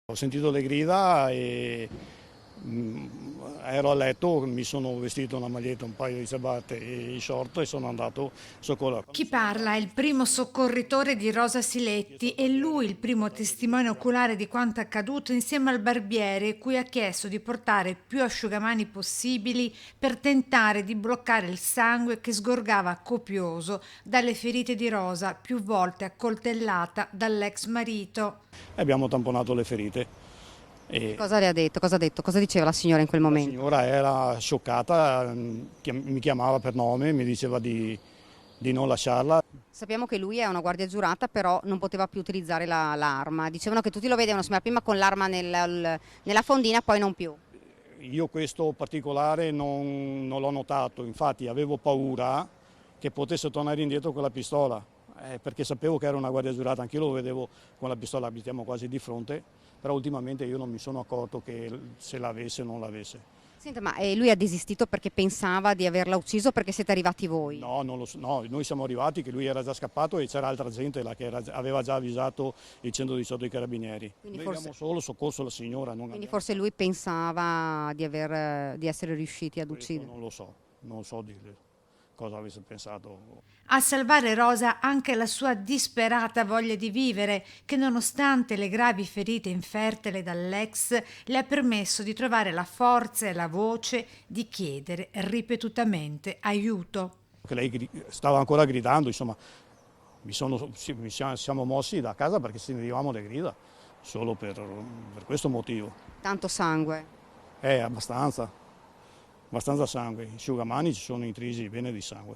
Ho sentito le grida e ero a letto, mi sono vestito una maglietta, un paio di ciabatte e i short e sono andato a soccorrere. Quando Chi sono parla è andato, il primo soccorritore di Rosa ho chiesto Siletti al e lui barbiere il di primo portare testimone dell'asciugacqueo. oculare di quanto accaduto insieme al barbiere cui ha chiesto di portare più asciugamani possibili per tentare di bloccare il sangue che sgorgava copioso dalle ferite di Rosa più volte accoltellata dall'ex marito. E abbiamo tamponato le ferite. E E cosa le ha detto? Cosa ha detto? Cosa diceva la signora in quel la momento? signora era scioccata, mi chiamava per nome, mi diceva di non lasciarla. Sappiamo che lui è una guardia giurata, però non poteva più utilizzare l'arma. Dicevano che tutti lo vedevano, sembra, prima con l'arma nella fondina, poi non più. Io questo particolare non l'ho notato, infatti avevo paura che potesse tornare indietro con la pistola, perché sapevo che era una guardia giurata, anch'io lo vedevo con la pistola, abitiamo quasi di fronte, però ultimamente io non mi sono accorto che se l'avesse o non l'avesse. Senta, ma lui ha desistito perché pensava di averla ucciso perché siete arrivati voi? No, no, noi siamo arrivati che lui era già scappato e c'era altra gente là che aveva già avvisato il 118 dei carabinieri. Quindi Noi forse, abbiamo solo soccorso la signora, non quindi abbiamo... forse lui pensava di essere riusciti ad Questo uccidere. non lo so, non so dire cosa avesse pensato. A salvare Rosa anche la sua disperata voglia di vivere, che nonostante le gravi ferite infertele dall'ex, le ha permesso di trovare la forza e la voce di chiedere ripetutamente aiuto. Che lei stava ancora gridando, insomma, siamo mossi da casa perché sentivamo le grida, solo per questo motivo. Tanto sangue. Abbastanza sangue, gli asciugamani ci sono intrisi bene di sangue.